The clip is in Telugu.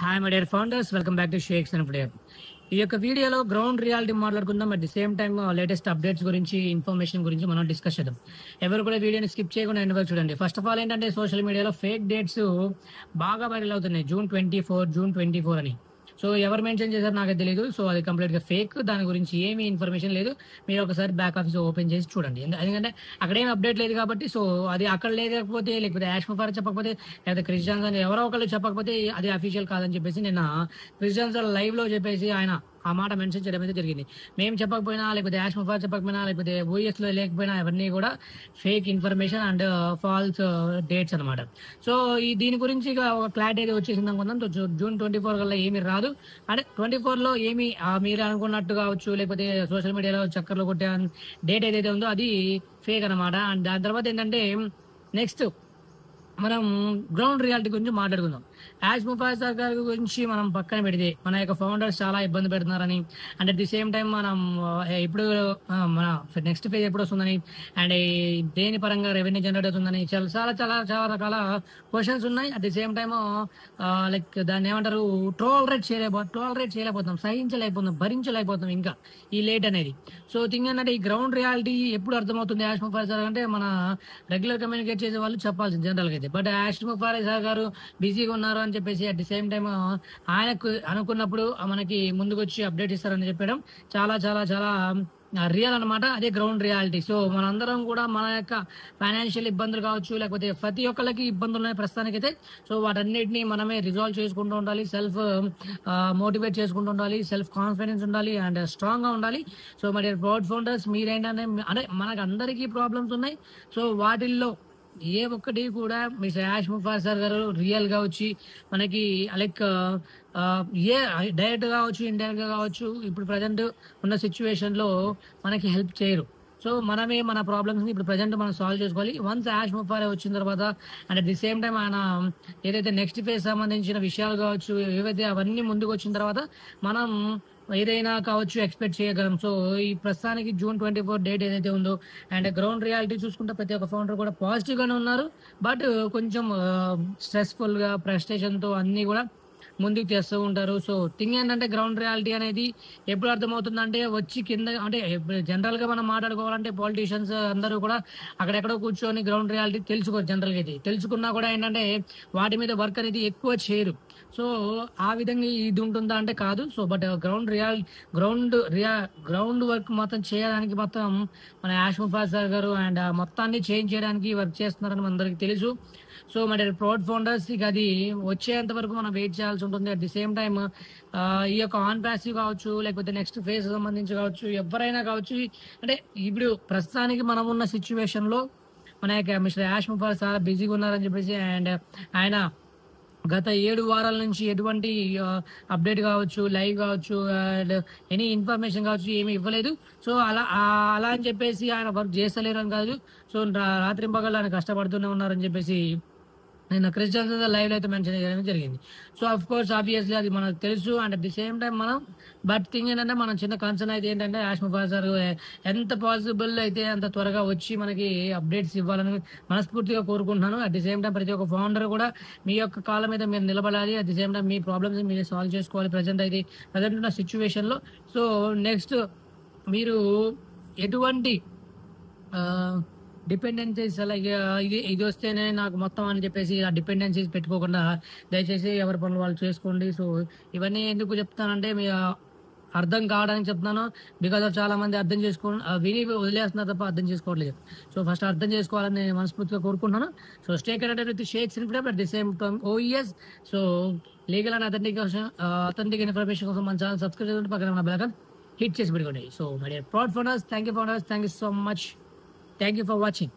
Hi my dear founders, welcome back to shakes and food. ఈ యొక్క వీడియోలో గ్రౌండ్ రియాలిటీ మాట్లాడుకుందాం. At the same time latest updates గురించి, ఇన్ఫర్మేషన్ గురించి మనం డిస్కస్ చేద్దాం. ఎవరు కూడా వీడియోని స్కిప్ చేయకుండా ఎండ్ వరకు చూడండి. ఫస్ట్ ఆఫ్ ఆల్ ఏంటంటే, సోషల్ మీడియాలో ఫేక్ డేట్స్ బాగా వైరల్ అవుతున్నాయి. జూన్ 24 అని. సో ఎవరు మెన్షన్ చేశారు నాకు తెలియదు. సో అది కంప్లీట్ గా ఫేక్. దాని గురించి ఏమీ ఇన్ఫర్మేషన్ లేదు. మీరు ఒకసారి బ్యాక్ ఆఫీస్ ఓపెన్ చేసి చూడండి. ఎందుకంటే అక్కడ ఏం అప్డేట్ లేదు కాబట్టి. సో అది అక్కడ లేకపోతే, లేకపోతే యాష్ ముఫార్ చెప్పకపోతే, లేకపోతే క్రిస్ జాన్సన్ ఎవరో ఒకళ్ళు చెప్పకపోతే అది అఫీషియల్ కాదని చెప్పేసి నిన్న క్రిస్ జాన్సన్ లైవ్ లో చెప్పేసి ఆయన ఆ మాట మెన్షన్ చేయడం అయితే జరిగింది. మేము చెప్పకపోయినా, లేకపోతే యాష్ ముఫార్ చెప్పకపోయినా, లేకపోతే ఓఎస్ లో లేకపోయినా, అవన్నీ కూడా fake information and false dates అనమాట. సో దీని గురించి ఒక క్లారిటీ అయితే వచ్చేసింది అనుకుందాం. జూన్ 24 కల్లా ఏమీ రాదు. అంటే 24 లో ఏమి మీరు అనుకున్నట్టు కావచ్చు, లేకపోతే సోషల్ మీడియాలో చక్కర్లు కొట్టే డేట్ ఏదైతే ఉందో అది ఫేక్ అనమాట. అండ్ దాని తర్వాత ఏంటంటే, నెక్స్ట్ మనం గ్రౌండ్ రియాలిటీ గురించి మాట్లాడుకుందాం. యాష్ ముఫార్ సార్ గారి గురించి మనం పక్కన పెడితే, మన యొక్క ఫౌండర్స్ చాలా ఇబ్బంది పెడుతున్నారని, and at the same time మనం ఇప్పుడు మన నెక్స్ట్ ఫేజ్ ఎప్పుడు వస్తుందని, అండ్ దేని పరంగా రెవెన్యూ జనరేట్ అవుతుందని చాలా చాలా చాలా రకాల క్వశ్చన్స్ ఉన్నాయి. At the same time like దాన్ని ఏమంటారు, టాలరేట్ చేయలేకపోతున్నాం, సహించలేకపోతున్నాం, భరించలేకపోతున్నాం ఇంకా ఈ లేట్ అనేది. సో థింగ్ ఏంటంటే, ఈ గ్రౌండ్ రియాలిటీ ఎప్పుడు అర్థమవుతుంది యాష్ ముఫార్ సార్ అంటే, మన రెగ్యులర్ కమ్యూనికేట్ చేసే వాళ్ళు చెప్పాల్సింది జనరల్గా అయితే. బట్ యాష్ ముఫార్ సార్ గారు బిజీగా ఉన్నారు అని చెప్పేసి, అట్ ది సేమ్ టైం ఆయనకు అనుకున్నప్పుడు మనకి ముందుకు వచ్చి అప్డేట్ ఇస్తారని చెప్పడం చాలా చాలా చాలా రియల్ అనమాట. అదే గ్రౌండ్ రియాలిటీ. సో మనందరం కూడా మన యొక్క ఫైనాన్షియల్ ఇబ్బందులు కావచ్చు, లేకపోతే ప్రతి ఒక్కరికి ఇబ్బందులు ఉన్నాయి ప్రస్తుతానికైతే. సో వాటన్నిటిని మనమే రిజాల్వ్ చేసుకుంటూ ఉండాలి, సెల్ఫ్ మోటివేట్ చేసుకుంటూ ఉండాలి, సెల్ఫ్ కాన్ఫిడెన్స్ ఉండాలి, అండ్ స్ట్రాంగ్ గా ఉండాలి. సో మరి ప్రౌడ్ ఫౌండర్స్ మీరేంటంటే, అంటే మనకు అందరికీ ప్రాబ్లమ్స్ ఉన్నాయి. సో వాటిల్లో ఏ ఒక్కటి కూడా మిస్టర్ యాష్ ముఫార్ సార్ గారు రియల్ గా వచ్చి మనకి లైక్ ఏ డైరెక్ట్ గా కావచ్చు, ఇండైరెక్ట్ గా కావచ్చు, ఇప్పుడు ప్రజెంట్ ఉన్న సిచ్యువేషన్ లో మనకి హెల్ప్ చేయరు. సో మనమే మన ప్రాబ్లమ్స్ ని ఇప్పుడు ప్రజెంట్ మనం సాల్వ్ చేసుకోవాలి. వన్స్ యాష్ ముఫార్ వచ్చిన తర్వాత, and at the same time ఆయన ఏదైతే నెక్స్ట్ ఫేజ్ సంబంధించిన విషయాలు కావచ్చు, ఏవైతే అవన్నీ ముందుకు వచ్చిన తర్వాత మనం ఏదైనా కావచ్చు ఎక్స్పెక్ట్ చేయగలం. సో ఈ ప్రస్తుతానికి జూన్ 24 డేట్ ఏదైతే ఉందో, అండ్ గ్రౌండ్ రియాలిటీ చూసుకుంటే ప్రతి ఒక్క ఫౌండర్ కూడా పాజిటివ్ గానే ఉన్నారు. బట్ కొంచెం స్ట్రెస్ఫుల్ గా, ఫ్రస్ట్రేషన్ తో అన్ని కూడా ముందుకు చేస్తూ ఉంటారు. సో థింగ్ ఏంటంటే, గ్రౌండ్ రియాలిటీ అనేది ఎప్పుడు అర్థమవుతుందంటే, వచ్చి కింద అంటే జనరల్ గా మనం మాట్లాడుకోవాలంటే పాలిటీషియన్స్ అందరూ కూడా అక్కడెక్కడో కూర్చొని గ్రౌండ్ రియాలిటీ తెలుసుకోరు. జనరల్ గా అయితే తెలుసుకున్నా కూడా ఏంటంటే వాటి మీద వర్క్ అనేది ఎక్కువ చేయరు. సో ఆ విధంగా ఇది ఉంటుందా అంటే కాదు. సో బట్ గ్రౌండ్ వర్క్ మొత్తం చేయడానికి మొత్తం మన యాష్ ముఫార్ సార్ గారు అండ్ మొత్తాన్ని చేంజ్ చేయడానికి వర్క్ చేస్తున్నారని మనందరికీ తెలుసు. సో మరి ప్రౌడ్ ఫౌండర్స్ ఇక అది వచ్చేంత వరకు మనం వెయిట్ చేయాల్సి ఉంటుంది. అట్ ది సేమ్ టైమ్ ఈ యొక్క ఆన్ ప్యాసివ్ కావచ్చు, లేకపోతే నెక్స్ట్ ఫేజ్ సంబంధించి కావచ్చు, ఎవరైనా కావచ్చు, అంటే ఇప్పుడు ప్రస్తుతానికి మనం ఉన్న సిచ్యువేషన్ లో మన యొక్క మిస్టర్ యాష్ ముఫార్ చాలా బిజీగా ఉన్నారని చెప్పేసి, అండ్ ఆయన గత 7 వారాల నుంచి ఎటువంటి అప్డేట్ కావచ్చు, లైవ్ కావచ్చు, అండ్ ఎనీ ఇన్ఫర్మేషన్ కావచ్చు ఏమి ఇవ్వలేదు. సో అలా అని చెప్పేసి ఆయన వర్క్ చేస్తలేరు అని కాదు. సో రాత్రి పగలు ఆయన కష్టపడుతూనే ఉన్నారని చెప్పేసి నేను క్రిస్ జాన్సన్ లైవ్ లో అయితే మెన్షన్ చేయడం జరిగింది. సో అఫ్ కోర్స్ ఆబ్వియస్లీ అది మనకు తెలుసు. And at the same time మనం బట్ థింగ్ ఏంటంటే, మనం చిన్న కన్సర్న్ అయితే ఏంటంటే, యాష్ ముఫార్ సార్ ఎంత పాసిబుల్ అయితే అంత త్వరగా వచ్చి మనకి అప్డేట్స్ ఇవ్వాలని మనస్ఫూర్తిగా కోరుకుంటున్నాను. అట్ ది సేమ్ టైం ప్రతి ఒక్క ఫౌండర్ కూడా మీ యొక్క కాళ్ళ మీద మీరు నిలబడాలి. At the same time me problems మీరు సాల్వ్ చేసుకోవాలి ప్రజెంట్ ఉన్న సిచ్యువేషన్ లో. సో నెక్స్ట్ మీరు ఎటువంటి డిపెండెన్సీస్ అలాగే ఇది వస్తేనే నాకు మొత్తం అని చెప్పేసి ఇలా డిపెండెన్సీస్ పెట్టుకోకుండా దయచేసి ఎవరి పనులు వాళ్ళు చేసుకోండి. సో ఇవన్నీ ఎందుకు చెప్తానంటే, మీ అర్థం కావడానికి చెప్తున్నాను. బికాస్ ఆఫ్ చాలా మంది అర్థం విని వదిలేస్తున్నారు తప్ప అర్థం చేసుకోవట్లేదు. సో ఫస్ట్ అర్థం చేసుకోవాలని నేను మనస్ఫూర్తిగా కోరుకుంటున్నాను. So stay connected with shakes in freedom at the same time OS. So legal and authentic information కోసం మన ఛానల్ సబ్స్క్రైబ్ చేసుకుంటే పక్కన ఉన్న బెల్ ఐకాన్ హిట్ చేసి పెట్టుకోండి. So my dear proud founders, thank you so much. Thank you for watching.